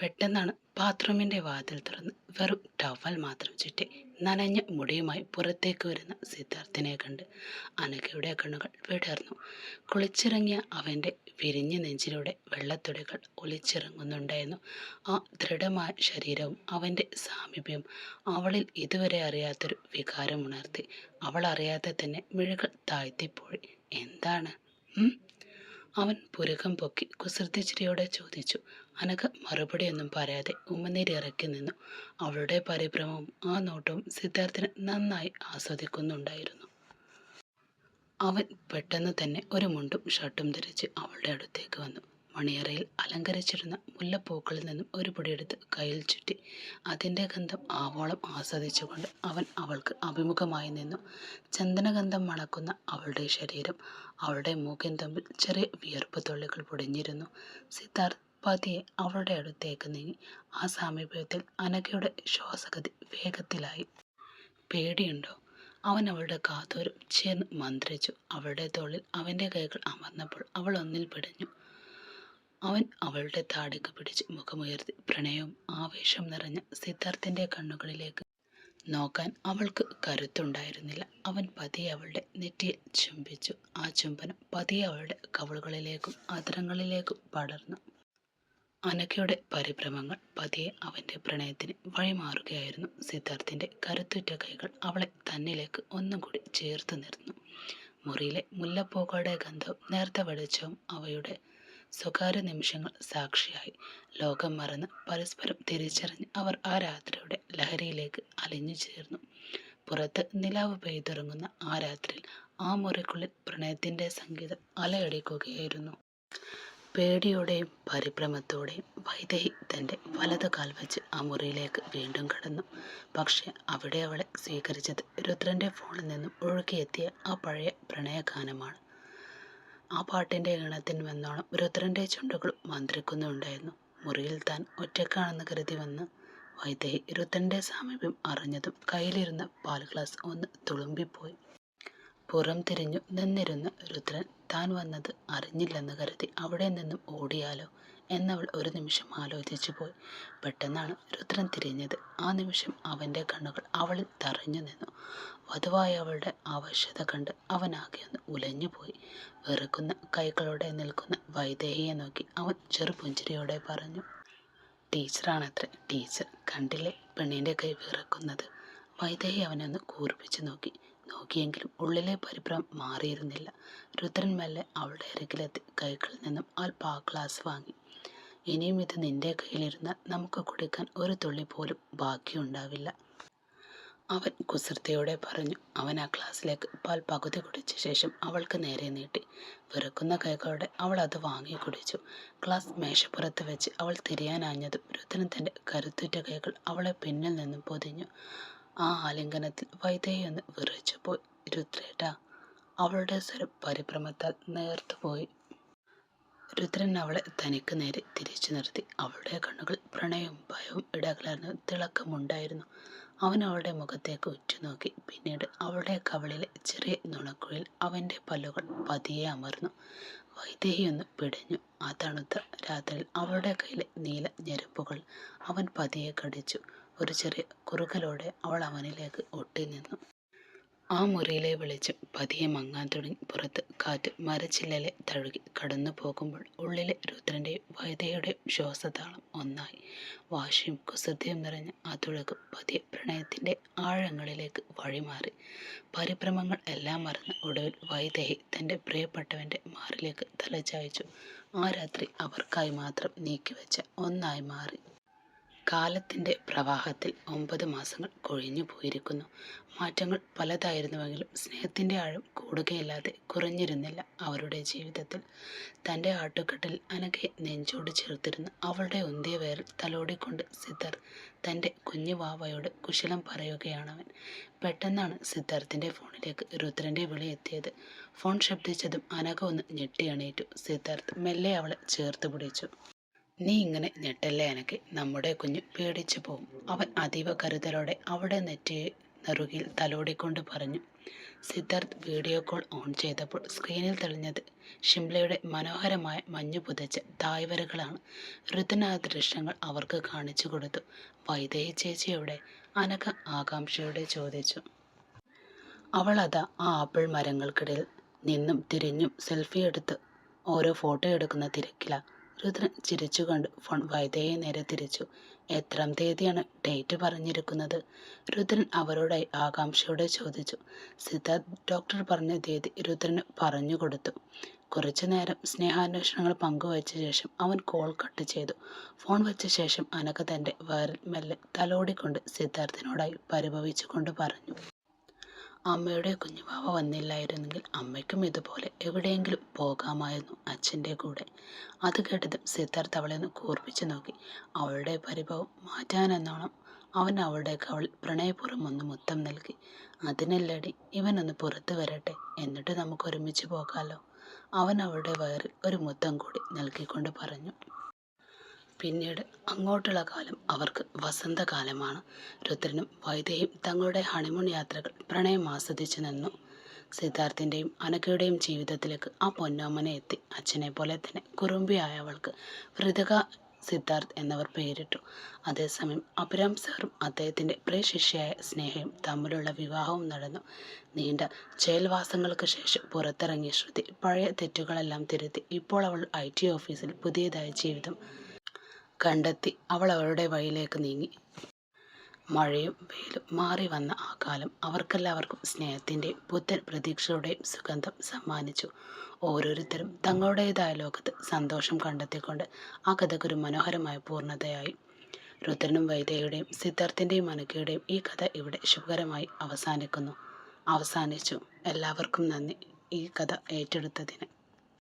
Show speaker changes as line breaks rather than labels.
പെട്ടെന്നാണ് ബാത്റൂമിന്റെ വാതിൽ തുറന്ന് വെറും ടവൽ മാത്രം ചുറ്റി നനഞ്ഞ മുടിയുമായി പുറത്തേക്ക് വരുന്ന സിദ്ധാർത്ഥിനെ കണ്ട് അനഘയുടെ കണ്ണുകൾ വിടർന്നു. കുളിച്ചിറങ്ങിയ അവന്റെ വിരിഞ്ഞ നെഞ്ചിലൂടെ വെള്ളത്തുള്ളികൾ ഒലിച്ചിറങ്ങുന്നുണ്ടായിരുന്നു. ആ ദൃഢമായ ശരീരവും അവന്റെ സാമീപ്യവും അവളിൽ ഇതുവരെ അറിയാത്തൊരു വികാരമുണർത്തി. അവൾ അറിയാതെ തന്നെ മിഴികൾ താഴ്ത്തിപ്പോയി. എന്താണ്? അവൻ പുരുകം പൊക്കി കുസൃതിച്ചിരിയോടെ ചോദിച്ചു. അനഘ മറുപടിയൊന്നും പറയാതെ ഉമിനീരിറക്കി നിന്നു. അവളുടെ പരിഭ്രമവും ആ നോട്ടവും സിദ്ധാർത്ഥിന് നന്നായി ആസ്വദിക്കുന്നുണ്ടായിരുന്നു. അവൻ പെട്ടെന്ന് തന്നെ ഒരു മുണ്ടും ഷർട്ടും ധരിച്ച് അവളുടെ അടുത്തേക്ക് വന്നു. മണിയറയിൽ അലങ്കരിച്ചിരുന്ന മുല്ലപ്പൂക്കളിൽ നിന്നും ഒരു പൊടിയെടുത്ത് കയ്യിൽ ചുറ്റി അതിൻ്റെ ഗന്ധം ആവോളം ആസ്വദിച്ചുകൊണ്ട് അവൻ അവൾക്ക് അഭിമുഖമായി നിന്നു. ചന്ദനഗന്ധം മണക്കുന്ന അവളുടെ ശരീരം, അവളുടെ മൂക്കിൻ തമ്മിൽ ചെറിയ വിയർപ്പ് തുള്ളികൾ പൊടിഞ്ഞിരുന്നു. സിദ്ധാർത്ഥ് പതിയെ അവളുടെ അടുത്തേക്ക് നീങ്ങി. ആ സാമീപ്യത്തിൽ അനഘയുടെ ശ്വാസഗതി വേഗത്തിലായി. പേടിയുണ്ടോ? അവൻ അവളുടെ കാതോരം ചേർന്ന് മന്ത്രിച്ചു. അവളുടെ തോളിൽ അവൻ്റെ കൈകൾ അമർന്നപ്പോൾ അവൾ ഒന്നിൽ പിടഞ്ഞു. അവൻ അവളുടെ താടിക്ക് പിടിച്ച് മുഖമുയർത്തി. പ്രണയവും ആവേശം നിറഞ്ഞ സിദ്ധാർത്ഥിൻ്റെ കണ്ണുകളിലേക്ക് നോക്കാൻ അവൾക്ക് കരുത്തുണ്ടായിരുന്നില്ല. അവൻ പതിയെ അവളുടെ നെറ്റിയിൽ ചുംബിച്ചു. ആ ചുംബനം പതിയെ അവളുടെ കവിളുകളിലേക്കും അധരങ്ങളിലേക്കും പടർന്നു. അനഘയുടെ പരിഭ്രമങ്ങൾ പതിയെ അവൻ്റെ പ്രണയത്തിന് വഴിമാറുകയായിരുന്നു. സിദ്ധാർത്ഥിൻ്റെ കരുത്തുറ്റ കൈകൾ അവളെ തന്നിലേക്ക് ഒന്നും കൂടി ചേർത്ത് നിർന്നു. മുറിയിലെ മുല്ലപ്പൂക്കളുടെ ഗന്ധവും നേർത്ത വെളിച്ചവും അവയുടെ സ്വകാര്യ നിമിഷങ്ങൾ സാക്ഷിയായി. ലോകം മറന്ന് പരസ്പരം തിരിച്ചറിഞ്ഞ് അവർ ആ രാത്രിയുടെ ലഹരിയിലേക്ക് അലിഞ്ഞു ചേർന്നു. പുറത്ത് നിലാവ് പെയ്തിറങ്ങുന്ന ആ രാത്രിയിൽ ആ മുറിക്കുള്ളിൽ പ്രണയത്തിൻ്റെ സംഗീതം അലയടിക്കുകയായിരുന്നു. പേടിയോടെയും പരിഭ്രമത്തോടെയും വൈദേഹി തൻ്റെ വലത് കാൽ വെച്ച് ആ മുറിയിലേക്ക് വീണ്ടും കടന്നു. പക്ഷെ അവിടെ അവളെ സ്വീകരിച്ചത് രുദ്രൻ്റെ ഫോണിൽ നിന്നും ഒഴുകിയെത്തിയ ആ പഴയ പ്രണയഗാനമാണ്. ആ പാട്ടിൻ്റെ ഈണത്തിന് വന്നോണം രുദ്രൻ്റെ ചുണ്ടുകൾ മന്ത്രിക്കുന്നുണ്ടായിരുന്നു. മുറിയിൽ താൻ ഒറ്റക്കാണെന്ന് കരുതി വന്ന് വൈദേഹി രുദ്രൻ്റെ സാമീപ്യം അറിഞ്ഞതും കയ്യിലിരുന്ന പാൽ ഗ്ലാസ് ഒന്ന് തുളുമ്പിപ്പോയി. പുറം തിരിഞ്ഞു നിന്നിരുന്ന രുദ്രൻ താൻ വന്നത് അറിഞ്ഞില്ലെന്ന് കരുതി അവിടെ നിന്നും ഓടിയാലോ എന്നവൾ ഒരു നിമിഷം ആലോചിച്ചു പോയി. പെട്ടെന്നാണ് രുദ്രൻ തിരിഞ്ഞത്. ആ നിമിഷം അവൻ്റെ കണ്ണുകൾ അവളിൽ തറഞ്ഞു നിന്നു. വധുവായ അവളുടെ ആവശ്യത കണ്ട് അവനാകെ ഒന്ന് ഉലഞ്ഞുപോയി. വെറുക്കുന്ന കൈകളോടെ നിൽക്കുന്ന വൈദേഹിയെ നോക്കി അവൻ ചെറുപുഞ്ചിരിയോടെ പറഞ്ഞു. ടീച്ചറാണത്രേ, ടീച്ചർ. കണ്ടില്ലേ പെണ്ണിൻ്റെ കൈ വിറക്കുന്നത്? വൈദേഹി അവനൊന്ന് കൂർപ്പിച്ചു നോക്കിയെങ്കിലും ഉള്ളിലെ പരിഭ്രമം മാറിയിരുന്നില്ല. രുദ്രൻ മെല്ലെ അവളുടെ അരികിലെത്തി കൈകളിൽ നിന്നും ആ ഗ്ലാസ് വാങ്ങി. ഇനിയും ഇത് നിന്റെ കയ്യിലിരുന്നാൽ നമുക്ക് കുടിക്കാൻ ഒരു തുള്ളി പോലും ബാക്കിയുണ്ടാവില്ല, അവൻ കുസൃതിയോടെ പറഞ്ഞു. അവൻ ആ ഗ്ലാസ്സിലേക്ക് പാൽ പകുതി കുടിച്ച ശേഷം അവൾക്ക് നേരെ നീട്ടി. വെറുക്കുന്ന കൈകളോടെ അവൾ അത് വാങ്ങി കുടിച്ചു. ഗ്ലാസ് മേശപ്പുറത്ത് വെച്ച് അവൾ തിരിയാനാഞ്ഞതും രുദ്രൻ തൻ്റെ കരുത്തുറ്റ കൈകൾ അവളെ പിന്നിൽ നിന്നും പൊതിഞ്ഞു. ആ ആലിംഗനത്തിൽ വൈദേഹി ഒന്ന് വിറച്ചുപോയി. രുദ്രേട്ടാ, അവളുടെ സ്വരം പരിഭ്രമത്താൽ നേർത്തുപോയി. രുദ്രൻ അവളെ തനിക്ക് നേരെ തിരിച്ചു നിർത്തി. അവളുടെ കണ്ണുകൾ പ്രണയവും ഭയവും ഇടകലർന്ന് തിളക്കമുണ്ടായിരുന്നു. അവൻ അവളുടെ മുഖത്തേക്ക് ഉറ്റുനോക്കി. പിന്നീട് അവളുടെ കവിളിലെ ചെറിയ നുണക്കുഴിയിൽ അവൻ്റെ പല്ലുകൾ പതിയെ അമർന്നു. വൈദേഹി ഒന്ന് പിടഞ്ഞു. ആ തണുത്ത രാത്രിയിൽ അവളുടെ കയ്യിലെ നീല ഞെരുപ്പുകൾ അവൻ പതിയെ കടിച്ചു. ഒരു ചെറിയ കുറുകലോടെ അവൾ അവനിലേക്ക് ഒട്ടി നിന്നു. ആ മുറിയിലെ വെളിച്ചം പതിയെ മങ്ങാൻ തുടങ്ങി. പുറത്ത് കാറ്റ് മരച്ചില്ലലെ തഴുകി കടന്നു പോകുമ്പോൾ ഉള്ളിലെ രുദ്രൻ്റെയും വൈദേഹിയുടെയും ശ്വാസതാളം ഒന്നായി. വാശിയും കുസൃതിയും നിറഞ്ഞ ആ തുഴകം പതിയെ പ്രണയത്തിൻ്റെ ആഴങ്ങളിലേക്ക് വഴിമാറി. പരിഭ്രമങ്ങൾ എല്ലാം മറന്ന് ഒടുവിൽ വൈദേഹി തൻ്റെ പ്രിയപ്പെട്ടവൻ്റെ മാറിലേക്ക് തലചായ്ച്ചു. ആ രാത്രി അവർക്കായി മാത്രം നീക്കിവെച്ച ഒന്നായി മാറി. കാലത്തിൻ്റെ പ്രവാഹത്തിൽ 9 മാസങ്ങൾ കൊഴിഞ്ഞു പോയിരിക്കുന്നു. മാറ്റങ്ങൾ പലതായിരുന്നുവെങ്കിലും സ്നേഹത്തിൻ്റെ ആഴം കൂടുകയല്ലാതെ കുറഞ്ഞിരുന്നില്ല അവരുടെ ജീവിതത്തിൽ. തൻ്റെ ആട്ടുകെട്ടിൽ അനഘയെ നെഞ്ചോട് ചേർത്തിരുന്ന് അവളുടെ ഉന്തിയ വേറിൽ തലോടിക്കൊണ്ട് സിദ്ധാർത്ഥ് തൻ്റെ കുഞ്ഞു വാവയോട് കുശലം പറയുകയാണവൻ. പെട്ടെന്നാണ് സിദ്ധാർത്ഥിൻ്റെ ഫോണിലേക്ക് രുദ്രൻ്റെ വിളി എത്തിയത്. ഫോൺ ശബ്ദിച്ചതും അനഘ ഒന്ന് ഞെട്ടിയണീറ്റു. സിദ്ധാർത്ഥ് മെല്ലെ അവളെ ചേർത്ത് പിടിച്ചു. നീ ഇങ്ങനെ ഞെട്ടല്ലേ അനഘേ, നമ്മുടെ കുഞ്ഞ് പേടിച്ചു പോവും, അവൻ അതീവ കരുതലോടെ അവളുടെ നെറുകിൽ തലോടിക്കൊണ്ട് പറഞ്ഞു. സിദ്ധാർത്ഥ് വീഡിയോ കോൾ ഓൺ ചെയ്തപ്പോൾ സ്ക്രീനിൽ തെളിഞ്ഞത് ഷിംലയുടെ മനോഹരമായ മഞ്ഞു പുതച്ച തായ്വരകളാണ്. ഋതുൻ ആ ദൃശ്യങ്ങൾ അവർക്ക് കാണിച്ചു കൊടുത്തു. വൈദേഹി ചേച്ചിയോടെ അനഘ ആകാംക്ഷയോടെ ചോദിച്ചു. അവൾ അതാ ആ ആപ്പിൾ മരങ്ങൾക്കിടയിൽ നിന്നും തിരിഞ്ഞും സെൽഫി എടുത്ത് ഓരോ ഫോട്ടോ എടുക്കുന്ന തിരക്കില. രുദ്രൻ ചിരിച്ചുകൊണ്ട് ഫോൺ വൈദേഹിയെ നേരെ തിരിച്ചു. എത്രാം തീയതിയാണ് ഡേറ്റ് പറഞ്ഞിരിക്കുന്നത്? രുദ്രൻ അവരോടായി ആകാംക്ഷയോടെ ചോദിച്ചു. സിദ്ധാർത്ഥ് ഡോക്ടർ പറഞ്ഞ തീയതി രുദ്രന് പറഞ്ഞു കൊടുത്തു. കുറച്ചു നേരം സ്നേഹാന്വേഷണങ്ങൾ പങ്കുവച്ച ശേഷം അവൻ കോൾ കട്ട് ചെയ്തു. ഫോൺ വെച്ച ശേഷം അനഘ തൻ്റെ വയറിൽ മെല്ലെ തലോടിക്കൊണ്ട് സിദ്ധാർത്ഥിനോടായി പരിഭവിച്ചുകൊണ്ട് പറഞ്ഞു. അമ്മയുടെ കുഞ്ഞുവാവ വന്നില്ലായിരുന്നെങ്കിൽ അമ്മയ്ക്കും ഇതുപോലെ എവിടെയെങ്കിലും പോകാമായിരുന്നു അച്ഛൻ്റെ കൂടെ. അത് കേട്ടതും സിദ്ധാർത്ഥ് അവളെ ഒന്ന് കൂർപ്പിച്ചു നോക്കി. അവളുടെ പരിഭവം മാറ്റാനെന്നോണം അവൻ അവളുടെ കവളിൽ പ്രണയപൂർവ്വം ഒന്ന് മുത്തം നൽകി. അതിനല്ലടി, ഇവനൊന്ന് പുറത്തു വരട്ടെ, എന്നിട്ട് നമുക്ക് ഒരുമിച്ച് പോകാമല്ലോ. അവൻ അവളുടെ വയറിൽ ഒരു മുത്തം കൂടി നൽകിക്കൊണ്ട് പറഞ്ഞു. പിന്നീട് അങ്ങോട്ടുള്ള കാലം അവർക്ക് വസന്തകാലമാണ്. രുദ്രനും വൈദേഹിയും തങ്ങളുടെ ഹണിമൂൺ യാത്രകൾ പ്രണയം ആസ്വദിച്ചു നിന്നു. സിദ്ധാർത്ഥിൻ്റെയും അനഘയുടെയും ജീവിതത്തിലേക്ക് ആ പൊന്നോമനെ എത്തി. അച്ഛനെ പോലെ തന്നെ കുറുമ്പിയായ അവൾക്ക് വൃതിക സിദ്ധാർത്ഥ് എന്നവർ പേരിട്ടു. അതേസമയം അഭിരാം സാറും അദ്ദേഹത്തിൻ്റെ പ്രിയ ശിഷ്യയായ സ്നേഹയും തമ്മിലുള്ള വിവാഹവും നടന്നു. നീണ്ട ജയിൽവാസങ്ങൾക്ക് ശേഷം പുറത്തിറങ്ങിയ ശ്രുതി പഴയ തെറ്റുകളെല്ലാം തിരുത്തി ഇപ്പോൾ അവൾ IT ഓഫീസിൽ പുതിയതായ ജീവിതം കണ്ടെത്തി അവൾ അവളുടെ വഴിയിലേക്ക് നീങ്ങി. മഴയും വെയിലും മാറി വന്ന ആ കാലം അവർക്കെല്ലാവർക്കും സ്നേഹത്തിൻ്റെയും പുത്തൻ പ്രതീക്ഷയുടെയും സുഗന്ധം സമ്മാനിച്ചു. ഓരോരുത്തരും തങ്ങളുടേതായ ലോകത്ത് സന്തോഷം കണ്ടെത്തിക്കൊണ്ട് ആ കഥയ്ക്കൊരു മനോഹരമായ പൂർണ്ണതയായി. രുദ്രനും വൈദേഹിയുടെയും സിദ്ധാർത്ഥിൻ്റെയും അനഘയുടെയും ഈ കഥ ഇവിടെ ശുഭകരമായി അവസാനിച്ചു. എല്ലാവർക്കും നന്ദി ഈ കഥ ഏറ്റെടുത്തതിന്.